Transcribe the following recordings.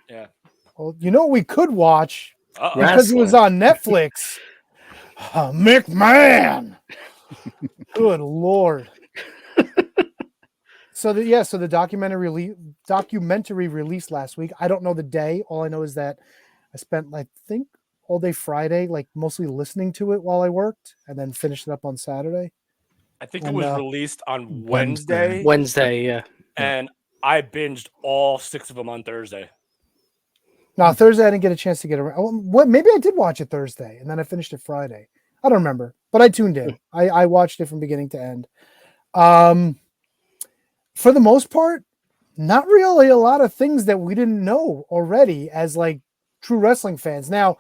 Yeah. Well, you know what we could watch Uh-oh. because it was on Netflix. McMahon. Good Lord. So the documentary released last week. I don't know the day. All I know is that I spent, I think, all day Friday, like mostly listening to it while I worked, and then finished it up on Saturday. I think it was released on Wednesday. Wednesday, yeah. And I binged all 6 of them on Thursday. No, Thursday I didn't get a chance to get around. What? Maybe I did watch it Thursday, and then I finished it Friday. I don't remember, but I tuned in. I watched it from beginning to end. For the most part, not really a lot of things that we didn't know already as like true wrestling fans. Now,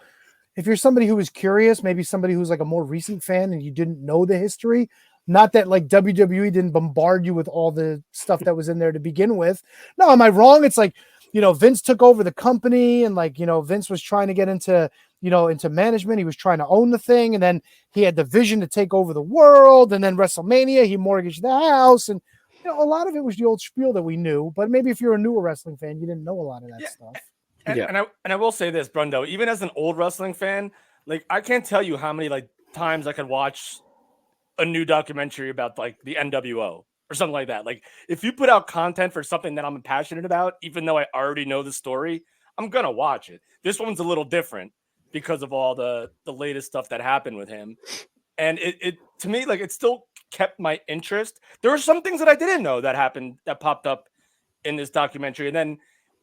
if you're somebody who is curious, maybe somebody who's like a more recent fan and you didn't know the history, not that like WWE didn't bombard you with all the stuff that was in there to begin with. No, am I wrong? It's like, Vince took over the company and like, Vince was trying to get into management. He was trying to own the thing. And then he had the vision to take over the world. And then WrestleMania, he mortgaged the house. And, a lot of it was the old spiel that we knew, but maybe if you're a newer wrestling fan, you didn't know a lot of that stuff. And I will say this, Brundo, even as an old wrestling fan, like I can't tell you how many like times I could watch a new documentary about like the NWO or something like that. Like if you put out content for something that I'm passionate about, even though I already know the story, I'm gonna watch it. This one's a little different because of all the latest stuff that happened with him. And it to me, like it still kept my interest. There were some things that I didn't know that happened that popped up in this documentary. And then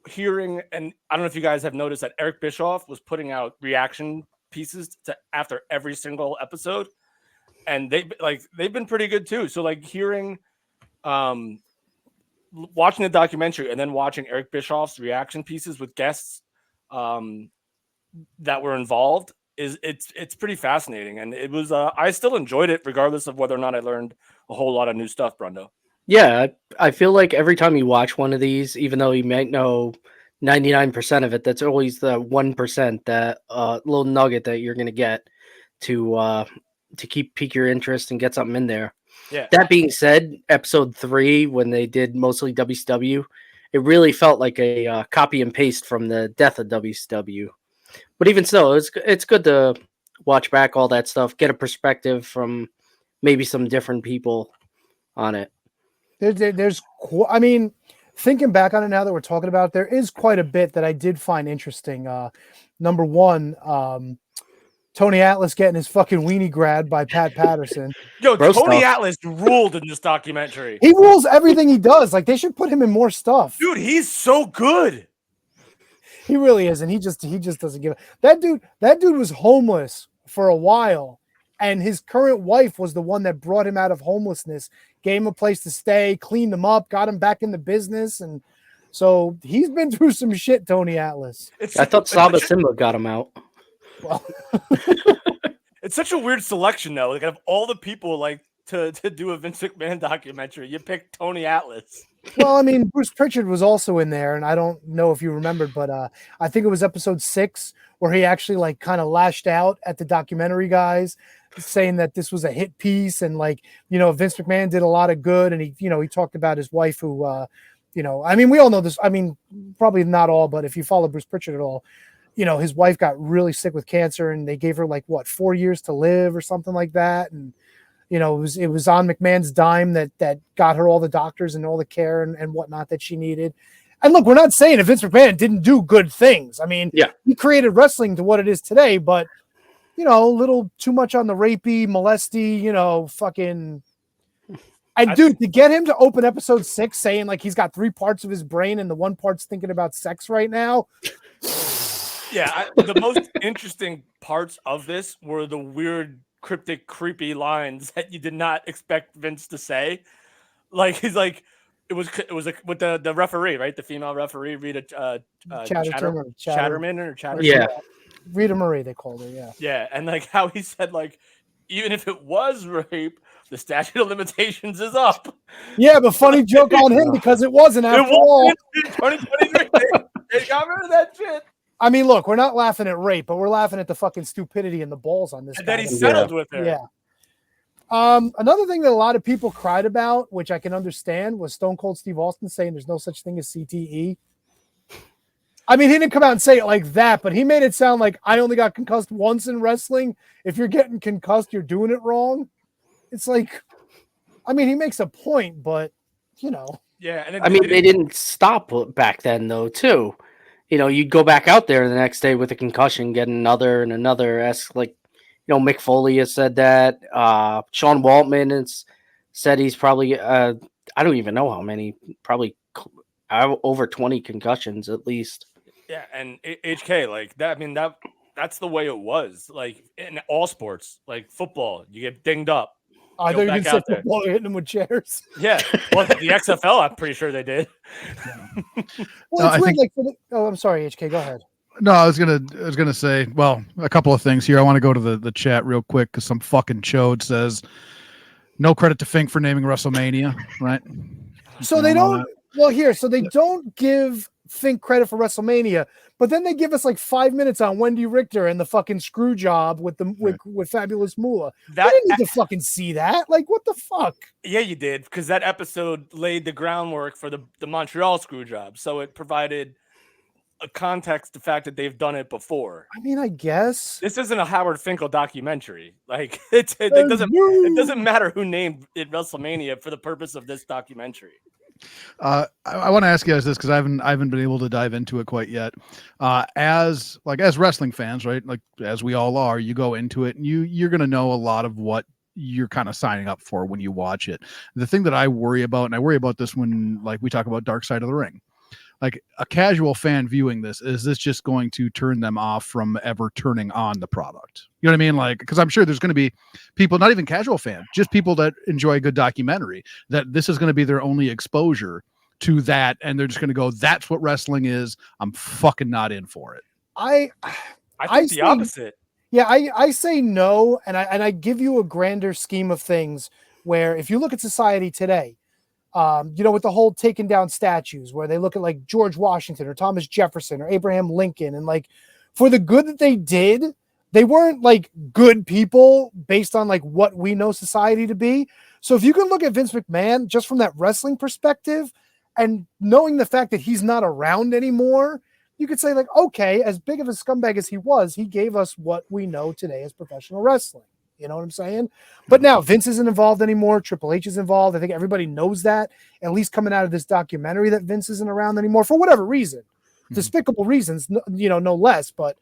hearing, and I don't know if you guys have noticed that Eric Bischoff was putting out reaction pieces to after every single episode. And they've been pretty good too. So like hearing watching the documentary and then watching Eric Bischoff's reaction pieces with guests that were involved it's pretty fascinating, and it was I still enjoyed it regardless of whether or not I learned a whole lot of new stuff, Brundo. Yeah, I feel like every time you watch one of these, even though you might know 99% of it, that's always the 1%, that little nugget that you're gonna get to pique your interest and get something in there. Yeah. That being said, episode 3, when they did mostly WCW, it really felt like a copy and paste from the death of WCW. But even so, it's good to watch back all that stuff, get a perspective from maybe some different people on it. I mean, thinking back on it now that we're talking about it, there is quite a bit that I did find interesting. Number one, Tony Atlas getting his fucking weenie grabbed by Pat Patterson. Yo, Tony Atlas ruled in this documentary. He rules everything he does. Like, they should put him in more stuff. Dude, he's so good. He really is, and he just doesn't give it. That dude was homeless for a while, and his current wife was the one that brought him out of homelessness, gave him a place to stay, cleaned him up, got him back in the business, and so he's been through some shit, Tony Atlas. I thought Saba Simba got him out. Well, it's such a weird selection, though. Like, of all the people, like to do a Vince McMahon documentary, you picked Tony Atlas. Well, I mean, Bruce Pritchard was also in there, and I don't know if you remembered, but I think it was episode 6 where he actually like kind of lashed out at the documentary guys, saying that this was a hit piece, and like, Vince McMahon did a lot of good, and he talked about his wife who, I mean, we all know this. I mean, probably not all, but if you follow Bruce Pritchard at all, his wife got really sick with cancer, and they gave her like 4 years to live or something like that, and it was on McMahon's dime that got her all the doctors and all the care and whatnot that she needed. And look, we're not saying that Vince McMahon didn't do good things. I mean, he created wrestling to what it is today, but a little too much on the rapey, molesty, fucking. And dude, to get him to open episode 6 saying like he's got 3 parts of his brain and the one part's thinking about sex right now. Yeah, the most interesting parts of this were the weird, cryptic, creepy lines that you did not expect Vince to say. Like, he's like, it was like with the referee, right? The female referee, Rita Chatterman. Yeah, Rita Marie, they called her. Yeah. Yeah, and like how he said, like, even if it was rape, the statute of limitations is up. Yeah, but funny joke on him because it wasn't after all. 2023. They got rid of that shit. I mean, look, we're not laughing at rape, but we're laughing at the fucking stupidity and the balls on this. And then he settled with her. Yeah. Another thing that a lot of people cried about, which I can understand, was Stone Cold Steve Austin saying there's no such thing as CTE. I mean, he didn't come out and say it like that, but he made it sound like I only got concussed once in wrestling. If you're getting concussed, you're doing it wrong. It's like, I mean, he makes a point, but you know. Yeah, and I mean, they didn't stop back then, though, too. You know, you'd go back out there the next day with a concussion, get another and another. Like, Mick Foley has said that. Sean Waltman has said he's probably, I don't even know how many, probably over 20 concussions at least. Yeah, and HK, like that. I mean, that's the way it was. Like in all sports, like football, you get dinged up. I Go thought you back could say out there. football hitting them with chairs. Yeah, well, the XFL, I'm pretty sure they did. Well, it's I weird. think- I'm sorry, HK. Go ahead. No, I was gonna say, well, a couple of things here. I want to go to the chat real quick because some fucking chode says no credit to Fink for naming WrestleMania, right? So they don't. Well, here, so they don't give Fink credit for WrestleMania, but then they give us like 5 minutes on Wendy Richter and the fucking screw job with with Fabulous Moolah. I didn't need to fucking see that. Like, what the fuck? Yeah, you did, because that episode laid the groundwork for the Montreal screw job. So it provided a context, the fact that they've done it before. I mean, I guess This isn't a Howard Finkel documentary. Like it doesn't matter who named it WrestleMania for the purpose of this documentary. I want to ask you guys this because I haven't been able to dive into it quite yet. As wrestling fans, right? Like as we all are, you go into it and you're gonna know a lot of what you're kind of signing up for when you watch it. The thing that I worry about, and I worry about this when like we talk about Dark Side of the Ring. Like a casual fan viewing this, is this just going to turn them off from ever turning on the product? You know what I mean? Like, because I'm sure there's going to be people, not even casual fans, just people that enjoy a good documentary, that this is going to be their only exposure to that. And they're just going to go, that's what wrestling is. I'm fucking not in for it. I think the opposite. Yeah, I say no, and I give you a grander scheme of things where if you look at society today, with the whole taking down statues where they look at like George Washington or Thomas Jefferson or Abraham Lincoln, and like for the good that they did, they weren't like good people based on like what we know society to be. So if you can look at Vince McMahon just from that wrestling perspective and knowing the fact that he's not around anymore, you could say like, okay, as big of a scumbag as he was, he gave us what we know today as professional wrestling. You know what I'm saying? But now Vince isn't involved anymore. Triple H is involved. I think everybody knows that, at least coming out of this documentary, that Vince isn't around anymore for whatever reason, despicable reasons, no less, but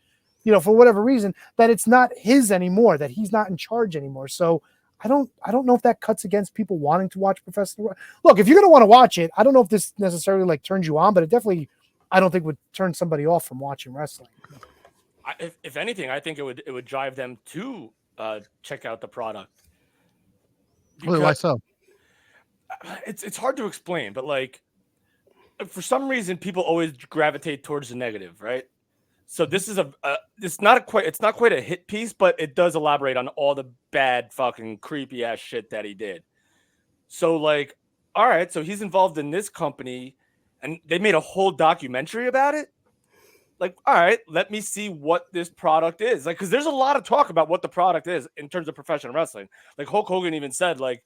for whatever reason, that it's not his anymore, that he's not in charge anymore. So I don't know if that cuts against people wanting to watch professional. Look, if you're going to want to watch it, I don't know if this necessarily like turns you on, but it definitely, I don't think would turn somebody off from watching wrestling. If anything, I think it would drive them to check out the product. Really, why so? It's hard to explain, but like for some reason people always gravitate towards the negative, right? So this is it's not quite a hit piece, but it does elaborate on all the bad fucking creepy ass shit that he did. So like, all right, so he's involved in this company and they made a whole documentary about it. Like, all right, let me see what this product is. Like, because there's a lot of talk about what the product is in terms of professional wrestling. Like Hulk Hogan even said, like,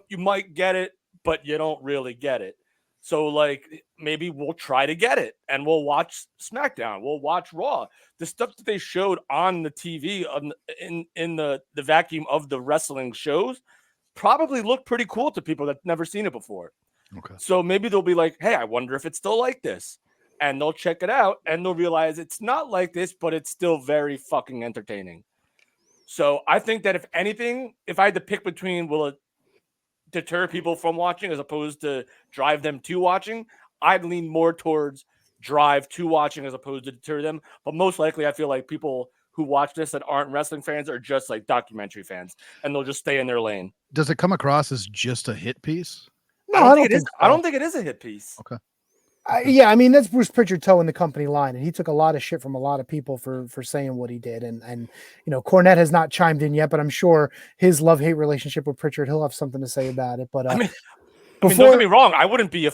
you might get it, but you don't really get it. So, like, maybe we'll try to get it and we'll watch SmackDown. We'll watch Raw. The stuff that they showed on the TV in the vacuum of the wrestling shows probably looked pretty cool to people that've never seen it before. Okay. So maybe they'll be like, hey, I wonder if it's still like this. And they'll check it out and they'll realize it's not like this, but it's still very fucking entertaining. So I think that if anything, if I had to pick between will it deter people from watching as opposed to drive them to watching, I'd lean more towards drive to watching as opposed to deter them. But most likely, I feel like people who watch this that aren't wrestling fans are just like documentary fans and they'll just stay in their lane. Does it come across as just a hit piece? No, I don't think it is a hit piece. Okay. Yeah, I mean that's Bruce Pritchard towing the company line, and he took a lot of shit from a lot of people for saying what he did, and Cornette has not chimed in yet, but I'm sure his love-hate relationship with Pritchard, he'll have something to say about it. But I mean, don't get me wrong, I wouldn't be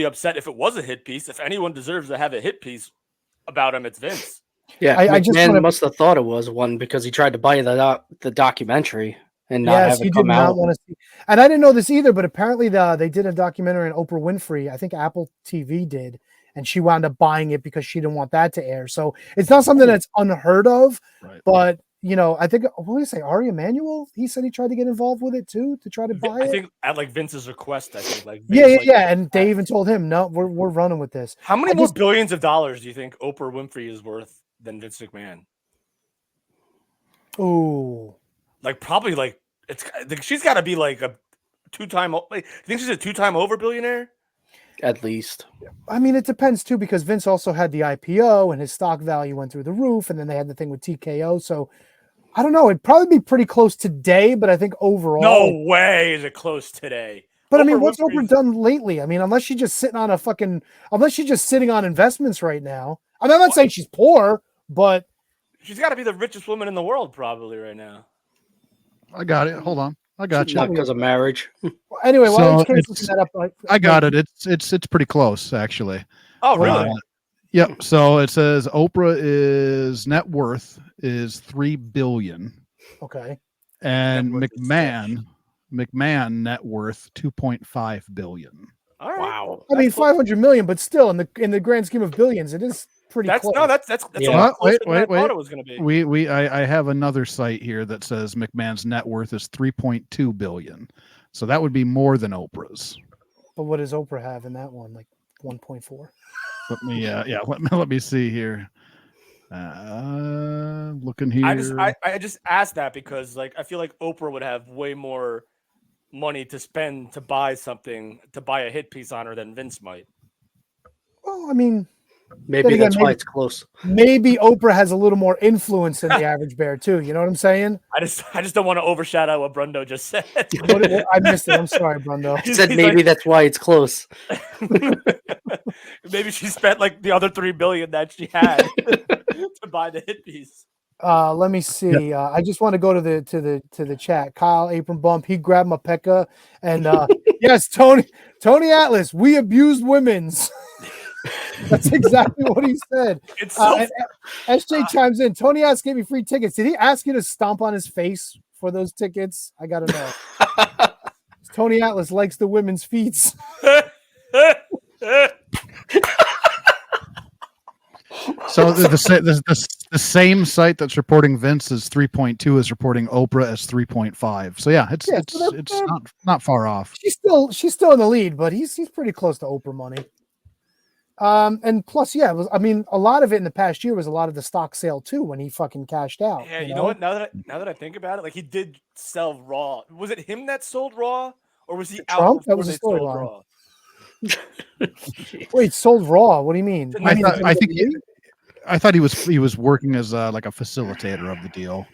upset if it was a hit piece. If anyone deserves to have a hit piece about him, it's Vince. Yeah, McMahon must have thought it was one because he tried to buy the documentary. And yes, he did not want to see. And I didn't know this either, but apparently they did a documentary on Oprah Winfrey. I think Apple TV did, and she wound up buying it because she didn't want that to air. So it's not something that's unheard of. Right. But I think what did I say? Ari Emanuel, he said he tried to get involved with it too to try to buy it. I think at like Vince's request. I think like yeah. And they even told him, no, we're running with this. How many more billions of dollars do you think Oprah Winfrey is worth than Vince McMahon? Oh, like probably like she's got to be like a two-time. Like, you think she's a two-time over billionaire? At least. I mean, it depends too, because Vince also had the IPO and his stock value went through the roof, and then they had the thing with TKO. So I don't know. It'd probably be pretty close today, but I think overall, no way is it close today. But Oprah, I mean, what's Oprah done lately? I mean, unless she's just sitting on investments right now. I mean, I'm not saying she's poor, but she's got to be the richest woman in the world probably right now. I got it. Hold on. I got you. Not because of marriage. Anyway, why don't you looking that up? I got it. It's pretty close, actually. Oh, really? Yep. So it says Oprah's net worth is $3 billion. Okay. And McMahon net worth $2.5 billion. All right. Wow. I mean, 500 million, but still, in the grand scheme of billions, it is pretty close. No, that's yeah. a lot closer wait. than I thought it was going to be. I have another site here that says McMahon's net worth is $3.2 billion. So that would be more than Oprah's. But what does Oprah have in that one? Like 1.4? Let me see here. Looking here. I just asked that because like I feel like Oprah would have way more money to spend to buy a hit piece on her than Vince might. Well, I mean, maybe that's why it's close. Maybe Oprah has a little more influence than the average bear too. You know what I'm saying? I just don't want to overshadow what Brundo just said. I missed it. I'm sorry, Brundo. He said maybe that's why it's close. Maybe she spent like the other $3 billion that she had to buy the hit piece. Let me see. Yep. I just want to go to the chat. Kyle Apron Bump. He grabbed my pekka, and yes, Tony Atlas. We abused women's. That's exactly what he said. It's so SJ chimes in. Tony Atlas gave me free tickets. Did he ask you to stomp on his face for those tickets? I gotta know. Tony Atlas likes the women's feet. So the same site that's reporting Vince as 3.2 is reporting Oprah as 3.5. So yeah, it's not far off. She's still in the lead, but he's pretty close to Oprah money. And plus, yeah, I mean, a lot of it in the past year was a lot of the stock sale too when he fucking cashed out. Yeah, you know what? Now that I think about it, like he did sell Raw. Was it him that sold Raw, or was he Trump? out That before was they a sold storyline. Raw? Wait, sold Raw? What do you mean? I thought he was working as like a facilitator of the deal.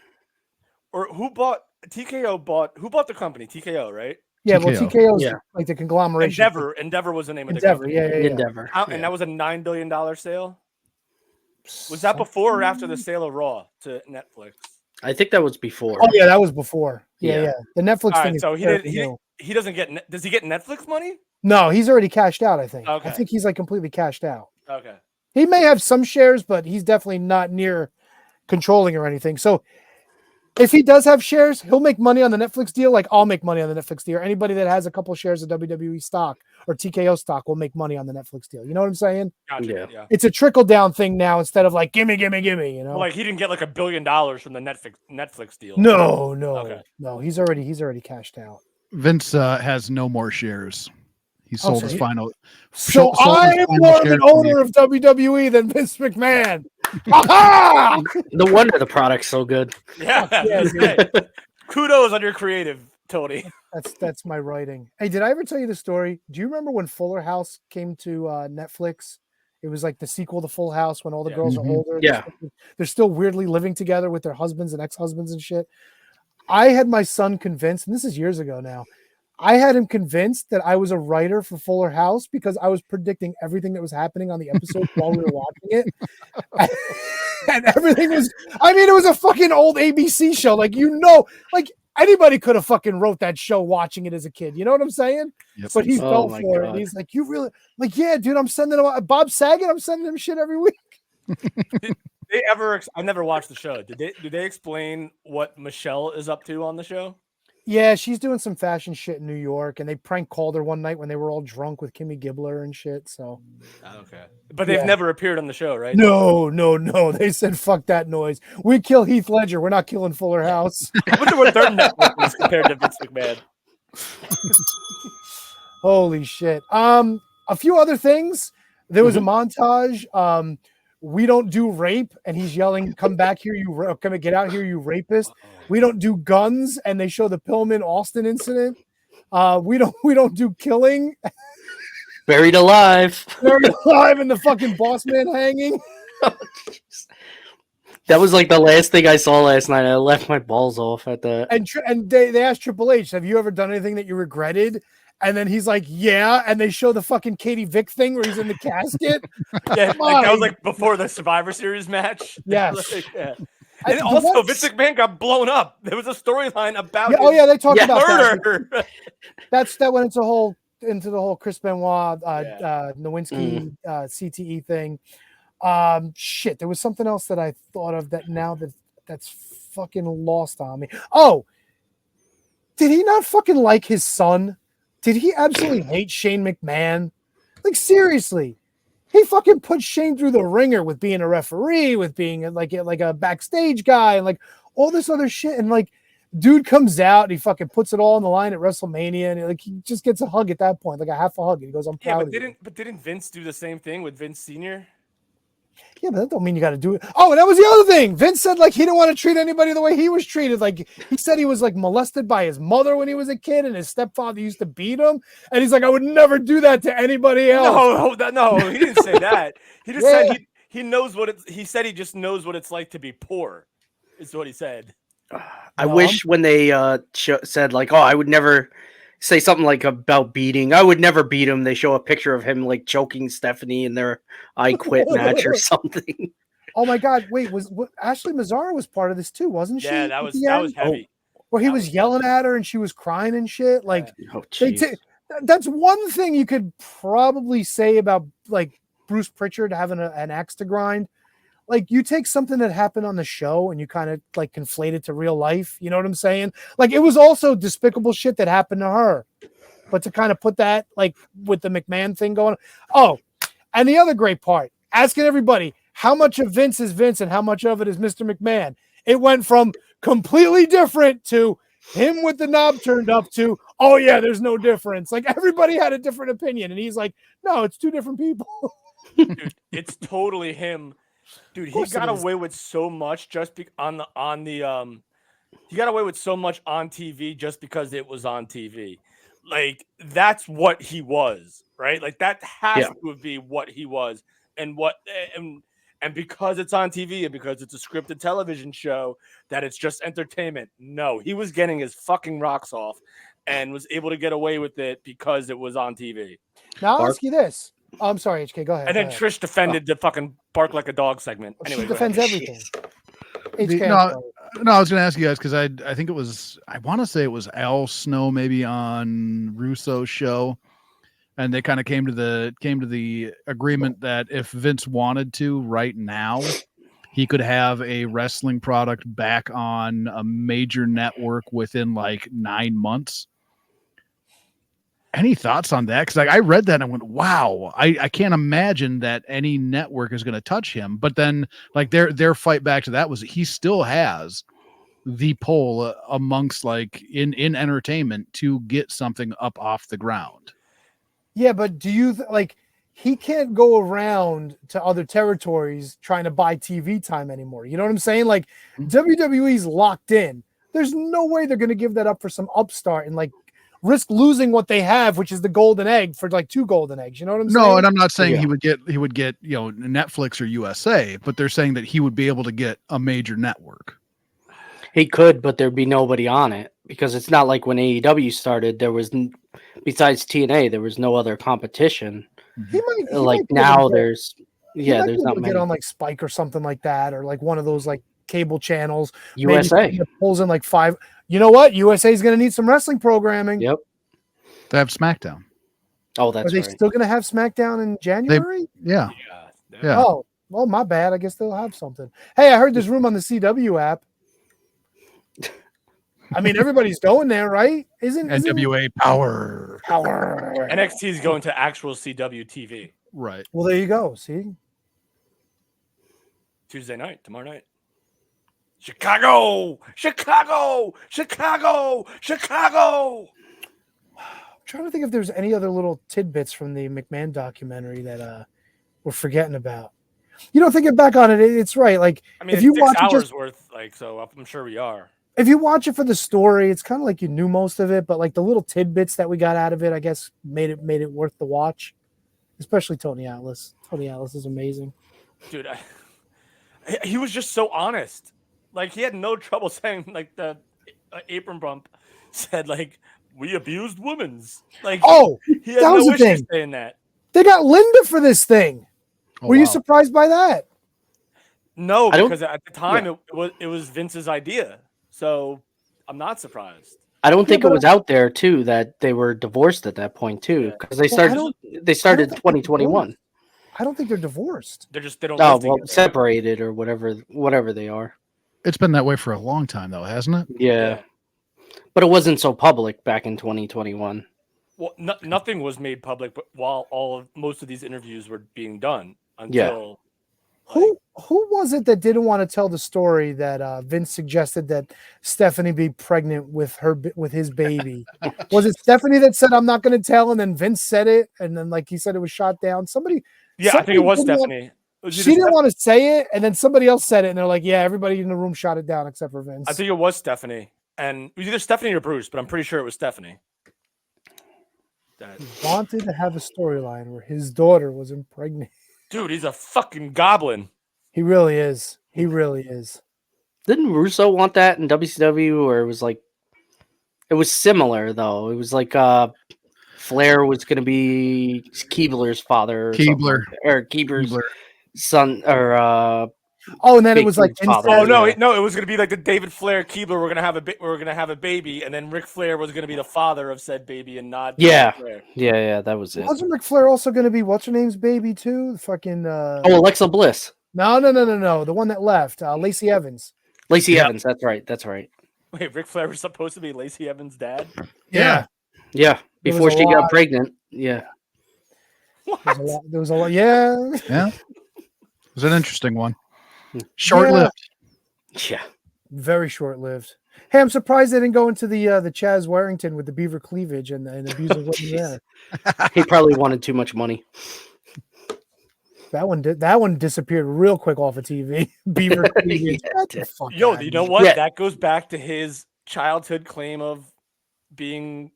Or who bought TKO? Who bought the company? TKO, right? Yeah, TKO. well, TKO is like the conglomeration. Endeavor was the name of the Endeavor, company. yeah. Endeavor. And that was a $9 billion sale. Was that before or after the sale of Raw to Netflix? I think that was before. Oh yeah, that was before. Yeah. The Netflix All thing. right, so he doesn't get. Does he get Netflix money? No, he's already cashed out. I think. Okay. I think he's like completely cashed out. Okay. He may have some shares, but he's definitely not near controlling or anything. So if he does have shares, he'll make money on the Netflix deal. Like I'll make money on the Netflix deal. Or anybody that has a couple shares of WWE stock or TKO stock will make money on the Netflix deal. You know what I'm saying? Gotcha. Yeah. It's a trickle down thing now instead of like gimme. You know, well, like he didn't get like $1 billion from the Netflix deal. No. Okay. No. He's already cashed out. Vince has no more shares. He sold his final. So I am more of an owner of WWE than Vince McMahon. Ha-ha! No wonder the product's so good. Yeah. Kudos on your creative, Tony. That's my writing. Hey, did I ever tell you the story? Do you remember when Fuller House came to Netflix? It was like the sequel to Full House when all the girls are older. Yeah. They're still weirdly living together with their husbands and ex-husbands and shit. I had my son convinced, and this is years ago now, I had him convinced that I was a writer for Fuller House because I was predicting everything that was happening on the episode while we were watching it. And everything was, it was a fucking old ABC show. Like, anybody could have fucking wrote that show watching it as a kid. You know what I'm saying? Yep. But he fell for it. And he's like, you really, like, yeah, dude, I'm sending him, Bob Saget, I'm sending him shit every week. I never watched the show. Did they explain what Michelle is up to on the show? Yeah, she's doing some fashion shit in New York, and they prank called her one night when they were all drunk with Kimmy Gibbler and shit. So, Okay, but they've Yeah. never appeared on the show, right? no. They said, fuck that noise. We kill Heath Ledger. We're not killing Fuller House. I wonder what their network is compared to Vince McMahon. Holy shit. A few other things. There was a montage. We don't do rape, and he's yelling, "Come back here, come get out here, you rapist." We don't do guns, and they show the Pillman Austin incident. We don't do killing. Buried alive. They're alive and the fucking boss man hanging. That was like the last thing I saw last night. I left my balls off at that. And they asked Triple H, "Have you ever done anything that you regretted?" And then he's like, "Yeah." And they show the fucking Katie Vick thing where he's in the casket. Yeah, like, that was like before the Survivor Series match. Yes. Like, yeah. And also, Vince McMahon got blown up. There was a storyline about they talked about murder. That went into the whole Chris Benoit, Nowinski, CTE thing. Shit, there was something else that I thought of that's fucking lost on me. Oh, did he not fucking like his son? Did he absolutely hate Shane McMahon? Like, seriously, he fucking put Shane through the ringer with being a referee, with being like a backstage guy, and like all this other shit. And like, dude comes out and he fucking puts it all on the line at WrestleMania, and like he just gets a hug at that point, like a half a hug. And he goes, "I'm proud." But didn't Vince do the same thing with Vince Sr.? Yeah, but that don't mean you got to do it. Oh, and that was the other thing. Vince said like he didn't want to treat anybody the way he was treated. Like he said he was like molested by his mother when he was a kid, and his stepfather used to beat him. And he's like, "I would never do that to anybody else." No, he didn't say that. He just said he knows what it's. He said he just knows what it's like to be poor. Is what he said. I wish when they said like, "Oh, I would never." Say something like about beating. I would never beat him. They show a picture of him like choking Stephanie in their I Quit match or something. Oh my God! Wait, Ashley Mazzara was part of this too, wasn't she? Yeah, that was heavy. Where he was yelling at her and she was crying and shit. Like, Oh, that's one thing you could probably say about like Bruce Pritchard having an axe to grind. Like, you take something that happened on the show and you kind of like conflate it to real life. You know what I'm saying? Like, it was also despicable shit that happened to her. But to kind of put that like with the McMahon thing going. Oh, and the other great part, asking everybody how much of Vince is Vince and how much of it is Mr. McMahon. It went from completely different to him with the knob turned up to, oh yeah, there's no difference. Like, everybody had a different opinion. And he's like, no, it's two different people. Dude, it's totally him. Dude, he got away with so much just he got away with so much on TV just because it was on TV. Like, that's what he was, right? Like, that has to be what he was. And because it's on TV and because it's a scripted television show, that it's just entertainment. No, he was getting his fucking rocks off and was able to get away with it because it was on TV. Now I'll ask you this. Oh, I'm sorry, HK. Go ahead. And then Trish defended the fucking bark like a dog segment. Anyway, she defends everything. HK, no, I was going to ask you guys because I think it was, I want to say it was Al Snow maybe on Russo's show, and they kind of came to the agreement that if Vince wanted to right now, he could have a wrestling product back on a major network within like 9 months. Any thoughts on that? Because like I read that and I went, wow, I can't imagine that any network is going to touch him. But then like their fight back to that was he still has the pull amongst like in entertainment to get something up off the ground. Yeah, but do you like he can't go around to other territories trying to buy TV time anymore? You know what I'm saying? Like WWE's locked in. There's no way they're going to give that up for some upstart and like risk losing what they have, which is the golden egg for like 2 golden eggs. You know what I'm saying? No, and I'm not saying he would get, Netflix or USA, but they're saying that he would be able to get a major network. He could, but there'd be nobody on it because it's not like when AEW started, there was, besides TNA, there was no other competition. He like now there's not many. Get on like Spike or something like that, or like one of those like cable channels. USA maybe pulls in like 5. You know what? USA is going to need some wrestling programming. Yep. They have SmackDown. Oh, that's right. Are they still going to have SmackDown in January? Yeah. Oh, well, my bad. I guess they'll have something. Hey, I heard there's room on the CW app. I mean, everybody's going there, right? Isn't NWA power. power? NXT is going to actual CW TV Right. Well, there you go. See, Tuesday night, tomorrow night. Chicago, Chicago, Chicago, Chicago. I'm trying to think if there's any other little tidbits from the McMahon documentary that we're forgetting about. You know, thinking back on it, it's right. Like, I mean, if it's you 6 watch it hours just, worth, like, so I'm sure we are. if you watch it for the story, it's kind of like you knew most of it, but like the little tidbits that we got out of it, I guess made it worth the watch. Especially Tony Atlas. Tony Atlas is amazing. Dude, he was just so honest. Like, he had no trouble saying, like, the apron bump said, like, we abused women's. Like, Oh, he had that was no the issues thing. saying that. They got Linda for this thing. Oh, Were you wow. surprised by that? No, I don't- because at the time it was Vince's idea. So I'm not surprised. I don't think it but- was out there too that they were divorced at that point too, because they Well, I started don't- they started think they're 2021. I don't think they're divorced. They don't Oh live well, together. separated or whatever they are. It's been that way for a long time, though, hasn't it? Yeah, but it wasn't so public back in 2021. Well, nothing was made public, but while most of these interviews were being done until Who was it that didn't want to tell the story that Vince suggested that Stephanie be pregnant with his baby? Was it Stephanie that said I'm not going to tell, and then Vince said it, and then like he said it was shot down? Somebody, I think it was didn't want- Stephanie. It was she either didn't want to say it, and then somebody else said it, and they're like, "Yeah, everybody in the room shot it down except for Vince." I think it was Stephanie, and it was either Stephanie or Bruce, but I'm pretty sure it was Stephanie. He wanted to have a storyline where his daughter was impregnated. Dude, he's a fucking goblin. He really is. He really is. Didn't Russo want that in WCW, or it was similar though? It was like Flair was going to be Keebler's father, or something Keebler. like that, or Keebler's Keebler. son, or Oh, and then it Big was like Bruce's father. incest. Oh Yeah. no, it was gonna be like the David Flair Keebler. We're gonna have a baby, and then Ric Flair was gonna be the father of said baby, and not Yeah. David Flair. yeah, that was it. Wasn't Ric Flair also going to be what's her name's baby too? The fucking Oh, Alexa Bliss, no, the one that left, Lacey Evans. Lacey Yeah. Evans. That's right. Wait, Ric Flair was supposed to be Lacey Evans' dad? Yeah. Yeah, There was before a she lot. got pregnant. Yeah, What? There was a lot. Yeah, Yeah. It was an interesting one. Short lived. yeah. very short lived. Hey, I'm surprised they didn't go into the Chaz Warrington with the beaver cleavage and abusing women there. He probably wanted too much money. That one disappeared real quick off of TV. Beaver cleavage. Yeah, What the fuck? Yo, outta you know here. what? Yeah. That goes back to his childhood claim of being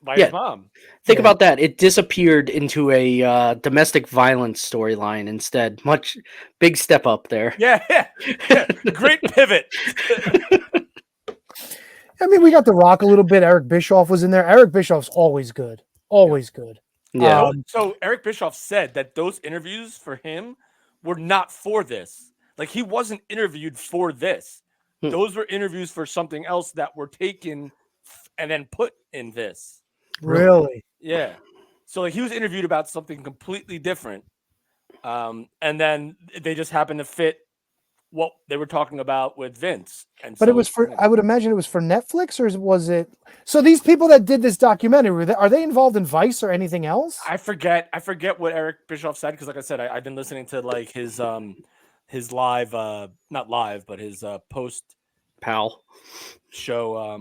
by Yeah. his mom. Think Yeah. about that. It disappeared into a domestic violence storyline instead. Much big step up there. Yeah. Great pivot. I mean, we got The Rock a little bit. Eric Bischoff was in there. Eric Bischoff's always good. Always good. Yeah. So Eric Bischoff said that those interviews for him were not for this. Like, he wasn't interviewed for this. Hmm. Those were interviews for something else that were taken and then put in this. Really? Yeah. So like, he was interviewed about something completely different. And then they just happened to fit what they were talking about with Vince. And But so it was for, I would imagine it was for Netflix, or was it? So these people that did this documentary, are they involved in Vice or anything else? I forget what Eric Bischoff said, because like I said, I've been listening to like his live not live, but his post Pal. show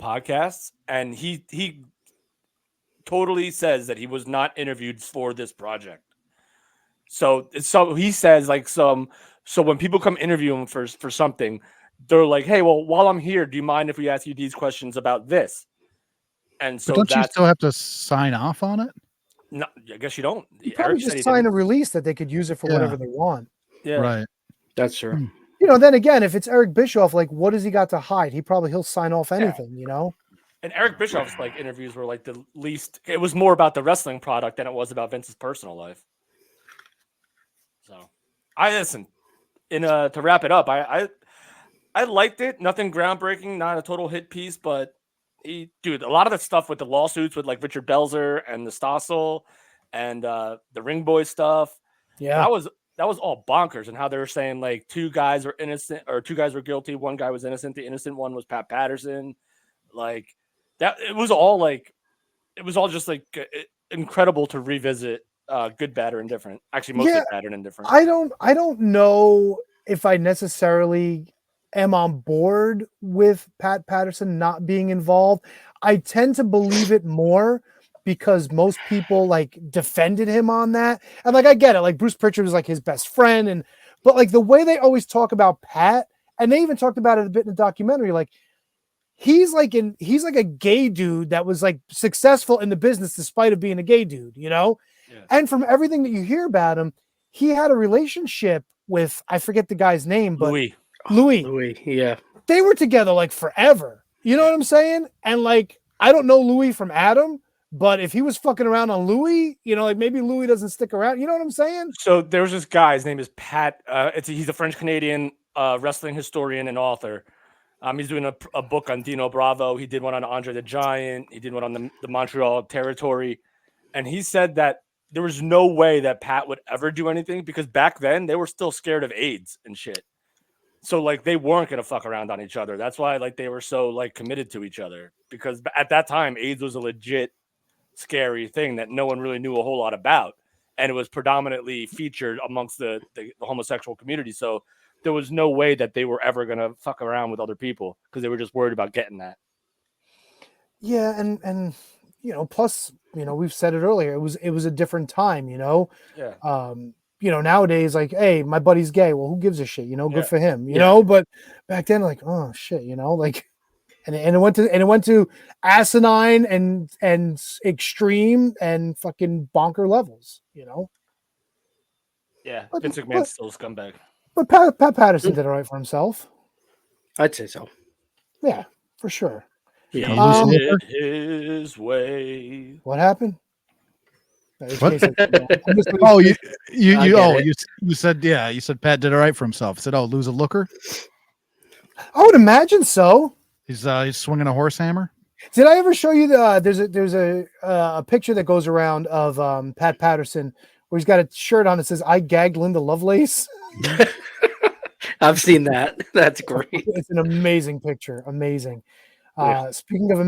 podcasts, and he totally says that he was not interviewed for this project. So he says like so when people come interview him for something, they're like, hey, well, while I'm here, do you mind if we ask you these questions about this? And so But don't you that's still have to sign off on it? no, I guess you don't. You probably Eric said just he sign didn't. a release that they could use it for Yeah. whatever they want. Yeah. Right. That's true. You know, then again, if it's Eric Bischoff, like, what does he got to hide? He'll sign off anything, you know? And Eric Bischoff's like interviews were like the least. It was more about the wrestling product than it was about Vince's personal life. So, I listen. To wrap it up, I liked it. Nothing groundbreaking, not a total hit piece, but dude, a lot of the stuff with the lawsuits with like Richard Belzer and the Stossel and the Ring Boy stuff. Yeah. That was that was all bonkers, and how they were saying like 2 guys were innocent or 2 guys were guilty, 1 guy was innocent. The innocent one was Pat Patterson. Like that, it was all just like incredible to revisit. Good, bad, or indifferent. Actually, mostly bad and indifferent. I don't know if I necessarily am on board with Pat Patterson not being involved. I tend to believe it more because most people like defended him on that. And like I get it, like Bruce Pritchard was like his best friend, but like the way they always talk about Pat, and they even talked about it a bit in the documentary, like he's like a gay dude that was like successful in the business despite of being a gay dude, you know? Yeah. And from everything that you hear about him, he had a relationship with, I forget the guy's name, but Louis. Yeah. They were together like forever. You know what I'm saying? And like, I don't know Louis from Adam, but if he was fucking around on Louis, you know, like maybe Louis doesn't stick around. You know what I'm saying? So there was this guy, his name is Pat. He's a French Canadian wrestling historian and author. He's doing a book on Dino Bravo. He did one on Andre the Giant. He did one on the Montreal Territory. And he said that there was no way that Pat would ever do anything because back then they were still scared of AIDS and shit. So like they weren't gonna fuck around on each other. That's why like they were so like committed to each other, because at that time AIDS was a legit scary thing that no one really knew a whole lot about, and it was predominantly featured amongst the homosexual community. So there was no way that they were ever gonna fuck around with other people because they were just worried about getting that. Yeah, and you know, plus, you know, we've said it earlier, it was a different time, you know. Yeah. You know, nowadays, like, hey, my buddy's gay. Well, who gives a shit? You know, good for him. You Yeah. know, but back then, like, oh shit, you know, like, and it went to asinine and extreme and fucking bonker levels. You know. Yeah. But- Vince McMahon's still a scumbag. But Pat Patterson did it right for himself. I'd say so. Yeah, for sure. Yeah. Um, He did his way. What happened? What? Oh, Oh, you I get it. you said, yeah, you said Pat did it right for himself. I said, oh, lose a looker. I would imagine so. He's swinging a horse hammer. Did I ever show you there's a picture that goes around of Pat Patterson where he's got a shirt on that says "I gagged Linda Lovelace." I've seen that. That's great. It's an amazing picture. Amazing. Yeah. Speaking of